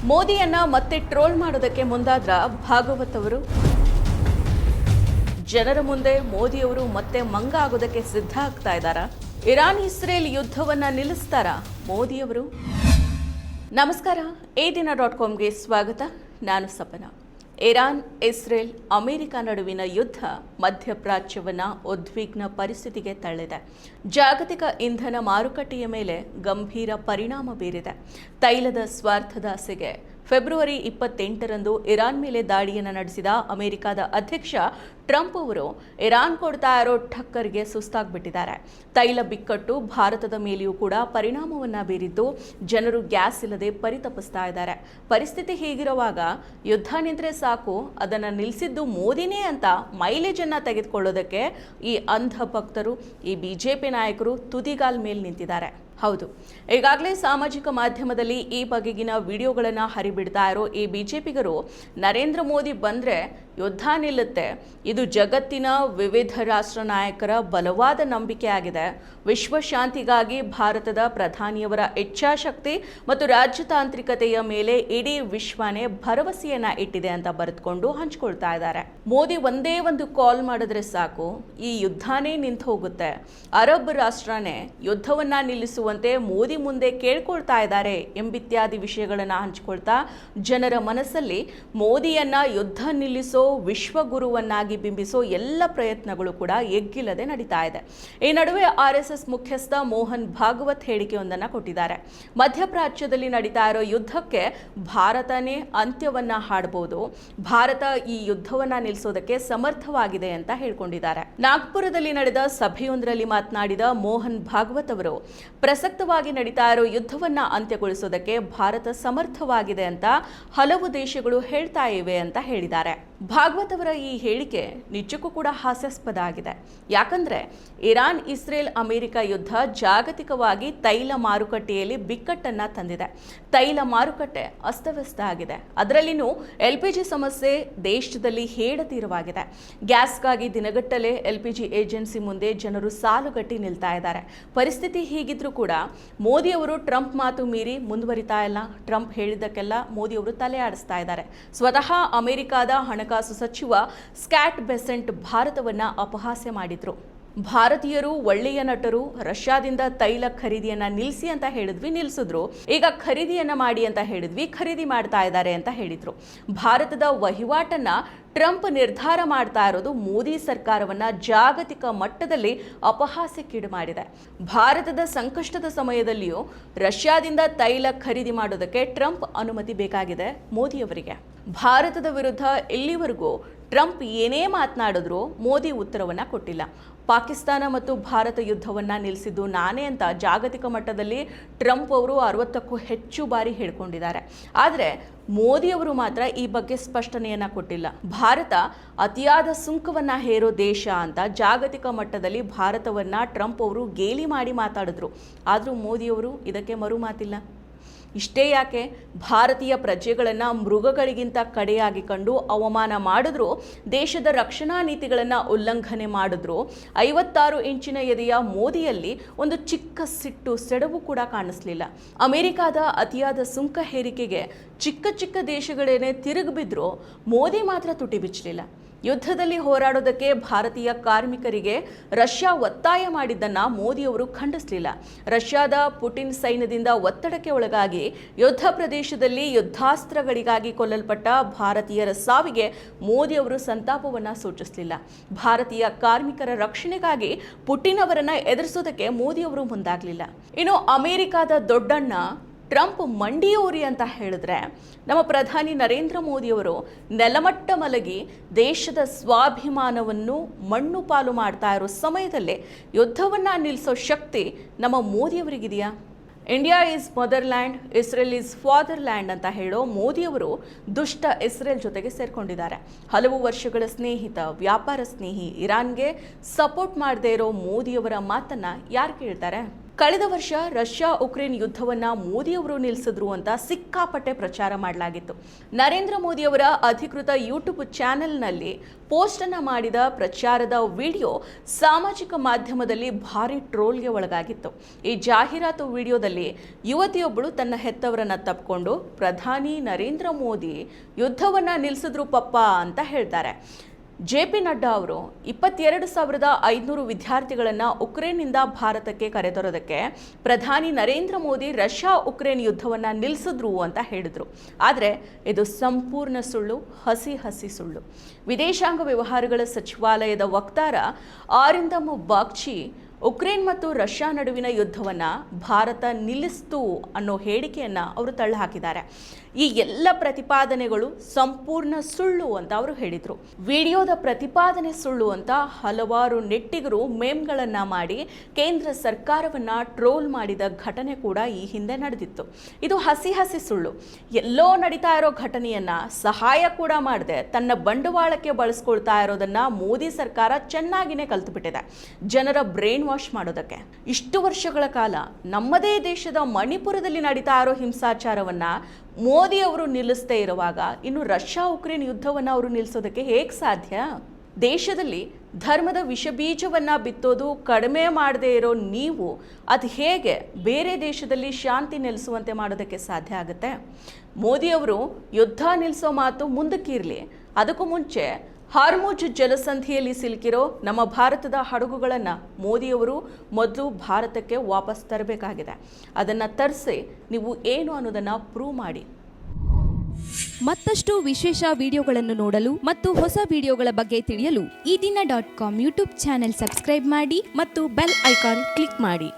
ಮೋದಿಯನ್ನ ಮತ್ತೆ ಟ್ರೋಲ್ ಮಾಡೋದಕ್ಕೆ ಮುಂದಾದ್ರ ಭಾಗವತ್ ಅವರು. ಜನರ ಮುಂದೆ ಮೋದಿಯವರು ಮತ್ತೆ ಮಂಗ ಆಗೋದಕ್ಕೆ ಸಿದ್ಧ ಆಗ್ತಾ ಇದ್ದಾರಾ? ಇರಾನ್ ಇಸ್ರೇಲ್ ಯುದ್ಧವನ್ನ ನಿಲ್ಲಿಸ್ತಾರಾ ಮೋದಿಯವರು? ನಮಸ್ಕಾರ, ADINA.comಗೆ ಸ್ವಾಗತ. ನಾನು ಸಪನಾ. ಇರಾನ್, ಇಸ್ರೇಲ್, ಅಮೆರಿಕ ನಡುವಿನ ಯುದ್ಧ ಮಧ್ಯಪ್ರಾಚ್ಯವನ್ನ ಉದ್ವಿಗ್ನ ಪರಿಸ್ಥಿತಿಗೆ ತಳ್ಳಿದೆ. ಜಾಗತಿಕ ಇಂಧನ ಮಾರುಕಟ್ಟೆಯ ಮೇಲೆ ಗಂಭೀರ ಪರಿಣಾಮ ಬೀರಿದೆ. ತೈಲದ ಸ್ವಾರ್ಥದಾಸೆಗೆ ಫೆಬ್ರವರಿ 28ರಂದು ಇರಾನ್ ಮೇಲೆ ದಾಳಿಯನ್ನು ನಡೆಸಿದ ಅಮೆರಿಕದ ಅಧ್ಯಕ್ಷ ಟ್ರಂಪ್ ಅವರು ಇರಾನ್ ಕೊಡ್ತಾ ಇರೋ ಠಕ್ಕರ್ಗೆ ಸುಸ್ತಾಗ್ಬಿಟ್ಟಿದ್ದಾರೆ. ತೈಲ ಬಿಕ್ಕಟ್ಟು ಭಾರತದ ಮೇಲೆಯೂ ಕೂಡ ಪರಿಣಾಮವನ್ನ ಬೀರಿದ್ದು ಜನರು ಗ್ಯಾಸ್ ಇಲ್ಲದೆ ಪರಿತಪಿಸ್ತಾ ಇದ್ದಾರೆ. ಪರಿಸ್ಥಿತಿ ಹೀಗಿರುವಾಗ ಯುದ್ಧ ನಿಂತರೆ ಸಾಕು, ಅದನ್ನು ನಿಲ್ಲಿಸಿದ್ದು ಮೋದಿನೇ ಅಂತ ಮೈಲೇಜ್ ಅನ್ನ ತೆಗೆದುಕೊಳ್ಳೋದಕ್ಕೆ ಈ ಅಂಧ ಭಕ್ತರು, ಈ ಬಿಜೆಪಿ ನಾಯಕರು ತುದಿಗಾಲ್ ಮೇಲೆ ನಿಂತಿದ್ದಾರೆ. ಹೌದು, ಈಗಾಗಲೇ ಸಾಮಾಜಿಕ ಮಾಧ್ಯಮದಲ್ಲಿ ಈ ಬಗೆಗಿನ ವಿಡಿಯೋಗಳನ್ನು ಹರಿಬಿಡ್ತಾ ಇರೋ ಈ ಬಿಜೆಪಿಗರು ನರೇಂದ್ರ ಮೋದಿ ಬಂದರೆ ಯುದ್ಧ ನಿಲ್ಲುತ್ತೆ, ಇದು ಜಗತ್ತಿನ ವಿವಿಧ ರಾಷ್ಟ್ರ ನಾಯಕರ ಬಲವಾದ ನಂಬಿಕೆ ಆಗಿದೆ, ವಿಶ್ವಶಾಂತಿಗಾಗಿ ಭಾರತದ ಪ್ರಧಾನಿಯವರ ಇಚ್ಛಾಶಕ್ತಿ ಮತ್ತು ರಾಜತಾಂತ್ರಿಕತೆಯ ಮೇಲೆ ಇಡೀ ವಿಶ್ವನೇ ಭರವಸೆಯನ್ನ ಇಟ್ಟಿದೆ ಅಂತ ಬರೆದುಕೊಂಡು ಹಂಚ್ಕೊಳ್ತಾ ಇದ್ದಾರೆ. ಮೋದಿ ಒಂದೇ ಒಂದು ಕಾಲ್ ಮಾಡಿದ್ರೆ ಸಾಕು, ಈ ಯುದ್ಧನೇ ನಿಂತು ಹೋಗುತ್ತೆ. ಅರಬ್ ರಾಷ್ಟ್ರನೇ ಯುದ್ಧವನ್ನ ನಿಲ್ಲಿಸುವಂತೆ ಮೋದಿ ಮುಂದೆ ಕೇಳ್ಕೊಳ್ತಾ ಇದ್ದಾರೆ ಎಂಬಿತ್ಯಾದಿ ವಿಷಯಗಳನ್ನು ಹಂಚಿಕೊಳ್ತಾ ಜನರ ಮನಸ್ಸಲ್ಲಿ ಮೋದಿಯನ್ನ ಯುದ್ಧ ನಿಲ್ಲಿಸೋ ವಿಶ್ವಗುರುವನ್ನಾಗಿ ಬಿಂಬಿಸೋ ಎಲ್ಲ ಪ್ರಯತ್ನಗಳು ಕೂಡ ಎಗ್ಗಿಲ್ಲದೆ ನಡೀತಾ ಇದೆ. ಈ ನಡುವೆ RSS ಮುಖ್ಯಸ್ಥ ಮೋಹನ್ ಭಾಗವತ್ ಹೇಳಿಕೆಯೊಂದನ್ನು ಕೊಟ್ಟಿದ್ದಾರೆ. ಮಧ್ಯಪ್ರಾಚ್ಯದಲ್ಲಿ ನಡೀತಾ ಇರೋ ಯುದ್ಧಕ್ಕೆ ಭಾರತನೇ ಅಂತ್ಯವನ್ನ ಹಾಡಬಹುದು, ಭಾರತ ಈ ಯುದ್ಧವನ್ನ ನಿಲ್ಲಿಸೋದಕ್ಕೆ ಸಮರ್ಥವಾಗಿದೆ ಅಂತ ಹೇಳ್ಕೊಂಡಿದ್ದಾರೆ. ನಾಗ್ಪುರದಲ್ಲಿ ನಡೆದ ಸಭೆಯೊಂದರಲ್ಲಿ ಮಾತನಾಡಿದ ಮೋಹನ್ ಭಾಗವತ್ ಅವರು ಪ್ರಸಕ್ತವಾಗಿ ನಡೀತಾ ಇರೋ ಯುದ್ಧವನ್ನ ಅಂತ್ಯಗೊಳಿಸೋದಕ್ಕೆ ಭಾರತ ಸಮರ್ಥವಾಗಿದೆ ಅಂತ ಹಲವು ದೇಶಗಳು ಹೇಳ್ತಾ ಇವೆ ಅಂತ ಹೇಳಿದ್ದಾರೆ. ಭಾಗವತ್ ಅವರ ಈ ಹೇಳಿಕೆ ನಿಜಕ್ಕೂ ಕೂಡ ಹಾಸ್ಯಾಸ್ಪದ ಆಗಿದೆ. ಯಾಕಂದ್ರೆ ಇರಾನ್, ಇಸ್ರೇಲ್, ಅಮೆರಿಕ ಯುದ್ಧ ಜಾಗತಿಕವಾಗಿ ತೈಲ ಮಾರುಕಟ್ಟೆಯಲ್ಲಿ ಬಿಕ್ಕಟ್ಟನ್ನ ತಂದಿದೆ. ತೈಲ ಮಾರುಕಟ್ಟೆ ಅಸ್ತವ್ಯಸ್ತ ಆಗಿದೆ. ಅದರಲ್ಲಿನೂ LPG ಸಮಸ್ಯೆ ದೇಶದಲ್ಲಿ ಹೇಡತೀರವಾಗಿದೆ. ಗ್ಯಾಸ್ಗಾಗಿ ದಿನಗಟ್ಟಲೆ LPG ಏಜೆನ್ಸಿ ಮುಂದೆ ಜನರು ಸಾಲುಗಟ್ಟಿ ನಿಲ್ತಾ ಇದ್ದಾರೆ. ಪರಿಸ್ಥಿತಿ ಹೀಗಿದ್ರೂ ಕೂಡ ಮೋದಿಯವರು ಟ್ರಂಪ್ ಮಾತು ಮೀರಿ ಮುಂದುವರಿತಾ ಇಲ್ಲ. ಟ್ರಂಪ್ ಹೇಳಿದ್ದಕ್ಕೆಲ್ಲ ಮೋದಿಯವರು ತಲೆ ಆಡಿಸ್ತಾ ಇದ್ದಾರೆ. ಸ್ವತಃ ಅಮೆರಿಕದ ಹಣಕಾಸು ಸಚಿವ ಸ್ಕಾಟ್ ಬೆಸೆಂಟ್ ಭಾರತವನ್ನ ಅಪಹಾಸ್ಯ ಮಾಡಿದ್ರು. ಭಾರತೀಯರು ಒಳ್ಳೆಯ ನಟರು, ರಷ್ಯಾದಿಂದ ತೈಲ ಖರೀದಿಯನ್ನ ನಿಲ್ಲಿಸಿ ಅಂತ ಹೇಳಿದ್ವಿ, ನಿಲ್ಲಿಸಿದ್ರು. ಈಗ ಖರೀದಿಯನ್ನ ಮಾಡಿ ಅಂತ ಹೇಳಿದ್ವಿ, ಖರೀದಿ ಮಾಡ್ತಾ ಇದ್ದಾರೆ ಅಂತ ಹೇಳಿದ್ರು. ಭಾರತದ ವಹಿವಾಟನ್ನ ಟ್ರಂಪ್ ನಿರ್ಧಾರ ಮಾಡ್ತಾ ಇರೋದು ಮೋದಿ ಸರ್ಕಾರವನ್ನ ಜಾಗತಿಕ ಮಟ್ಟದಲ್ಲಿ ಅಪಹಾಸ್ಯಕ್ಕೀಡು ಮಾಡಿದೆ. ಭಾರತದ ಸಂಕಷ್ಟದ ಸಮಯದಲ್ಲಿಯೂ ರಷ್ಯಾದಿಂದ ತೈಲ ಖರೀದಿ ಮಾಡೋದಕ್ಕೆ ಟ್ರಂಪ್ ಅನುಮತಿ ಬೇಕಾಗಿದೆ ಮೋದಿಯವರಿಗೆ. ಭಾರತದ ವಿರುದ್ಧ ಇಲ್ಲಿವರೆಗೂ ಟ್ರಂಪ್ ಏನೇ ಮಾತನಾಡಿದ್ರು ಮೋದಿ ಉತ್ತರವನ್ನ ಕೊಟ್ಟಿಲ್ಲ. ಪಾಕಿಸ್ತಾನ ಮತ್ತು ಭಾರತ ಯುದ್ಧವನ್ನ ನಿಲ್ಲಿಸಿದ್ದು ನಾನೇ ಅಂತ ಜಾಗತಿಕ ಮಟ್ಟದಲ್ಲಿ ಟ್ರಂಪ್ ಅವರು 60ಕ್ಕೂ ಹೆಚ್ಚು ಬಾರಿ ಹೇಳ್ಕೊಂಡಿದ್ದಾರೆ. ಆದರೆ ಮೋದಿಯವರು ಮಾತ್ರ ಈ ಬಗ್ಗೆ ಸ್ಪಷ್ಟನೆಯನ್ನ ಕೊಟ್ಟಿಲ್ಲ. ಭಾರತ ಅತಿಯಾದ ಸುಂಕವನ್ನ ಹೇರೋ ದೇಶ ಅಂತ ಜಾಗತಿಕ ಮಟ್ಟದಲ್ಲಿ ಭಾರತವನ್ನ ಟ್ರಂಪ್ ಅವರು ಗೇಲಿ ಮಾಡಿ ಮಾತಾಡಿದ್ರು. ಆದರೂ ಮೋದಿಯವರು ಇದಕ್ಕೆ ಮರು ಮಾತಿಲ್ಲ. ಇಷ್ಟೇ ಯಾಕೆ, ಭಾರತೀಯ ಪ್ರಜೆಗಳನ್ನು ಮೃಗಗಳಿಗಿಂತ ಕಡೆಯಾಗಿ ಕಂಡು ಅವಮಾನ ಮಾಡಿದ್ರು, ದೇಶದ ರಕ್ಷಣಾ ನೀತಿಗಳನ್ನು ಉಲ್ಲಂಘನೆ ಮಾಡಿದ್ರು. 56 ಇಂಚಿನ ಎದೆಯ ಮೋದಿಯಲ್ಲಿ ಒಂದು ಚಿಕ್ಕ ಸಿಟ್ಟು, ಸೆಡವು ಕೂಡ ಕಾಣಿಸ್ಲಿಲ್ಲ. ಅಮೆರಿಕದ ಅತಿಯಾದ ಸುಂಕ ಹೇರಿಕೆಗೆ ಚಿಕ್ಕ ಚಿಕ್ಕ ದೇಶಗಳೇನೆ ತಿರುಗಿಬಿದ್ರು, ಮೋದಿ ಮಾತ್ರ ತುಟಿ ಬಿಚ್ಚಲಿಲ್ಲ. ಯುದ್ಧದಲ್ಲಿ ಹೋರಾಡೋದಕ್ಕೆ ಭಾರತೀಯ ಕಾರ್ಮಿಕರಿಗೆ ರಷ್ಯಾ ಒತ್ತಾಯ ಮಾಡಿದ್ದನ್ನ ಮೋದಿಯವರು ಖಂಡಿಸಲಿಲ್ಲ. ರಷ್ಯಾದ ಪುಟಿನ್ ಸೈನ್ಯದಿಂದ ಒತ್ತಡಕ್ಕೆ ಒಳಗಾಗಿ ಯುದ್ಧ ಪ್ರದೇಶದಲ್ಲಿ ಯುದ್ಧಾಸ್ತ್ರಗಳಿಗಾಗಿ ಕೊಲ್ಲಲ್ಪಟ್ಟ ಭಾರತೀಯರ ಸಾವಿಗೆ ಮೋದಿಯವರು ಸಂತಾಪವನ್ನ ಸೂಚಿಸಲಿಲ್ಲ. ಭಾರತೀಯ ಕಾರ್ಮಿಕರ ರಕ್ಷಣೆಗಾಗಿ ಪುಟಿನ್ ಅವರನ್ನ ಎದುರಿಸೋದಕ್ಕೆ ಮೋದಿಯವರು ಮುಂದಾಗಲಿಲ್ಲ. ಇನ್ನು ಅಮೆರಿಕದ ದೊಡ್ಡಣ್ಣ ಟ್ರಂಪ್ ಮಂಡಿಯೂರಿ ಅಂತ ಹೇಳಿದ್ರೆ, ನಮ್ಮ ಪ್ರಧಾನಿ ನರೇಂದ್ರ ಮೋದಿಯವರು ನೆಲಮಟ್ಟ ಮಲಗಿ ದೇಶದ ಸ್ವಾಭಿಮಾನವನ್ನು ಮಣ್ಣು ಪಾಲು ಮಾಡ್ತಾ ಇರೋ ಸಮಯದಲ್ಲೇ ಯುದ್ಧವನ್ನ ನಿಲ್ಲಿಸೋ ಶಕ್ತಿ ನಮ್ಮ ಮೋದಿಯವರಿಗಿದೆಯಾ? India is motherland, Israel is fatherland ಅಂತ ಹೇಳೋ ಮೋದಿಯವರು ದುಷ್ಟ ಇಸ್ರೇಲ್ ಜೊತೆಗೆ ಸೇರ್ಕೊಂಡಿದ್ದಾರೆ. ಹಲವು ವರ್ಷಗಳ ಸ್ನೇಹಿತ, ವ್ಯಾಪಾರ ಸ್ನೇಹಿ ಇರಾನ್ಗೆ ಸಪೋರ್ಟ್ ಮಾಡದೇ ಇರೋ ಮೋದಿಯವರ ಮಾತನ್ನ ಯಾರು ಕೇಳ್ತಾರೆ? ಕಳೆದ ವರ್ಷ ರಷ್ಯಾ ಉಕ್ರೇನ್ ಯುದ್ಧವನ್ನ ಮೋದಿಯವರು ನಿಲ್ಲಿಸಿದ್ರು ಅಂತ ಸಿಕ್ಕಾಪಟ್ಟೆ ಪ್ರಚಾರ ಮಾಡಲಾಗಿತ್ತು. ನರೇಂದ್ರ ಮೋದಿಯವರ ಅಧಿಕೃತ ಯೂಟ್ಯೂಬ್ ಚಾನೆಲ್ನಲ್ಲಿ ಪೋಸ್ಟ್ ಅನ್ನ ಮಾಡಿದ ಪ್ರಚಾರದ ವಿಡಿಯೋ ಸಾಮಾಜಿಕ ಮಾಧ್ಯಮದಲ್ಲಿ ಭಾರಿ ಟ್ರೋಲ್ಗೆ ಒಳಗಾಗಿತ್ತು. ಈ ಜಾಹೀರಾತು ವಿಡಿಯೋದಲ್ಲಿ ಯುವತಿಯೊಬ್ಬಳು ತನ್ನ ಹೆತ್ತವರನ್ನ ತಪ್ಪಿಕೊಂಡು ಪ್ರಧಾನಿ ನರೇಂದ್ರ ಮೋದಿ ಯುದ್ಧವನ್ನ ನಿಲ್ಲಿಸಿದ್ರು ಪಪ್ಪ ಅಂತ ಹೇಳ್ತಾರೆ. ಜೆ.ಪಿ. ನಡ್ಡಾ ಅವರು 22,500 ವಿದ್ಯಾರ್ಥಿಗಳನ್ನು ಉಕ್ರೇನ್ನಿಂದ ಭಾರತಕ್ಕೆ ಕರೆತರೋದಕ್ಕೆ ಪ್ರಧಾನಿ ನರೇಂದ್ರ ಮೋದಿ ರಷ್ಯಾ ಉಕ್ರೇನ್ ಯುದ್ಧವನ್ನು ನಿಲ್ಲಿಸಿದ್ರು ಅಂತ ಹೇಳಿದರು. ಆದರೆ ಇದು ಸಂಪೂರ್ಣ ಸುಳ್ಳು, ಹಸಿ ಸುಳ್ಳು. ವಿದೇಶಾಂಗ ವ್ಯವಹಾರಗಳ ಸಚಿವಾಲಯದ ವಕ್ತಾರ ಆರಿಂದಮ್ ಬಾಗ್ಚಿ ಉಕ್ರೇನ್ ಮತ್ತು ರಷ್ಯಾ ನಡುವಿನ ಯುದ್ಧವನ್ನು ಭಾರತ ನಿಲ್ಲಿಸ್ತು ಅನ್ನೋ ಹೇಳಿಕೆಯನ್ನು ಅವರು ತಳ್ಳಹಾಕಿದ್ದಾರೆ. ಈ ಎಲ್ಲ ಪ್ರತಿಪಾದನೆಗಳು ಸಂಪೂರ್ಣ ಸುಳ್ಳು ಅಂತ ಅವರು ಹೇಳಿದರು. ವಿಡಿಯೋದ ಪ್ರತಿಪಾದನೆ ಸುಳ್ಳು ಅಂತ ಹಲವಾರು ನೆಟ್ಟಿಗರು ಮೇಮ್ಗಳನ್ನು ಮಾಡಿ ಕೇಂದ್ರ ಸರ್ಕಾರವನ್ನು ಟ್ರೋಲ್ ಮಾಡಿದ ಘಟನೆ ಕೂಡ ಈ ಹಿಂದೆ ನಡೆದಿತ್ತು. ಇದು ಹಸಿ ಸುಳ್ಳು. ಎಲ್ಲೋ ನಡೀತಾ ಇರೋ ಘಟನೆಯನ್ನ ಸಹಾಯ ಕೂಡ ಮಾಡದೆ ತನ್ನ ಬಂಡವಾಳಕ್ಕೆ ಬಳಸ್ಕೊಳ್ತಾ ಇರೋದನ್ನ ಮೋದಿ ಸರ್ಕಾರ ಚೆನ್ನಾಗಿನೇ ಕಲ್ತುಬಿಟ್ಟಿದೆ ಜನರ ಬ್ರೈನ್ ವಾಶ್ ಮಾಡೋದಕ್ಕೆ. ಇಷ್ಟು ವರ್ಷಗಳ ಕಾಲ ನಮ್ಮದೇ ದೇಶದ ಮಣಿಪುರದಲ್ಲಿ ನಡೀತಾ ಇರೋ ಹಿಂಸಾಚಾರವನ್ನ ಮೋದಿ ಅವರು ನಿಲ್ಲಿಸದೇ ಇರುವಾಗ ಇನ್ನು ರಷ್ಯಾ ಉಕ್ರೇನ್ ಯುದ್ಧವನ್ನು ಅವರು ನಿಲ್ಲಿಸೋದಕ್ಕೆ ಹೇಗೆ ಸಾಧ್ಯ? ದೇಶದಲ್ಲಿ ಧರ್ಮದ ವಿಷಬೀಜವನ್ನ ಬಿತ್ತೋದು ಕಡಿಮೆ ಮಾಡದೇ ಇರೋ ನೀವು ಅದು ಹೇಗೆ ಬೇರೆ ದೇಶದಲ್ಲಿ ಶಾಂತಿ ನೆಲೆಸುವಂತೆ ಮಾಡೋದಕ್ಕೆ ಸಾಧ್ಯ ಆಗುತ್ತೆ? ಮೋದಿಯವರು ಯುದ್ಧ ನಿಲ್ಲಿಸೋ ಮಾತು ಮುಂದಕ್ಕಿರಲಿ, ಅದಕ್ಕೂ ಮುಂಚೆ ಹಾರ್ಮುಜ್ ಜಲಸಂಧಿಯಲ್ಲಿ ಸಿಲುಕಿರೋ ನಮ್ಮ ಭಾರತದ ಹಡಗುಗಳನ್ನು ಮೋದಿಯವರು ಮೊದಲು ಭಾರತಕ್ಕೆ ವಾಪಸ್ ತರಬೇಕಾಗಿದೆ. ಅದನ್ನು ತರಿಸಿ ನೀವು ಏನು ಅನ್ನೋದನ್ನು ಪ್ರೂವ್ ಮಾಡಿ. ಮತ್ತಷ್ಟು ವಿಶೇಷ ವಿಡಿಯೋಗಳನ್ನು ನೋಡಲು ಮತ್ತು ಹೊಸ ವಿಡಿಯೋಗಳ ಬಗ್ಗೆ ತಿಳಿಯಲು EDina.com ಯೂಟ್ಯೂಬ್ ಚಾನೆಲ್ ಸಬ್ಸ್ಕ್ರೈಬ್ ಮಾಡಿ ಮತ್ತು ಬೆಲ್ ಐಕಾನ್ ಕ್ಲಿಕ್ ಮಾಡಿ.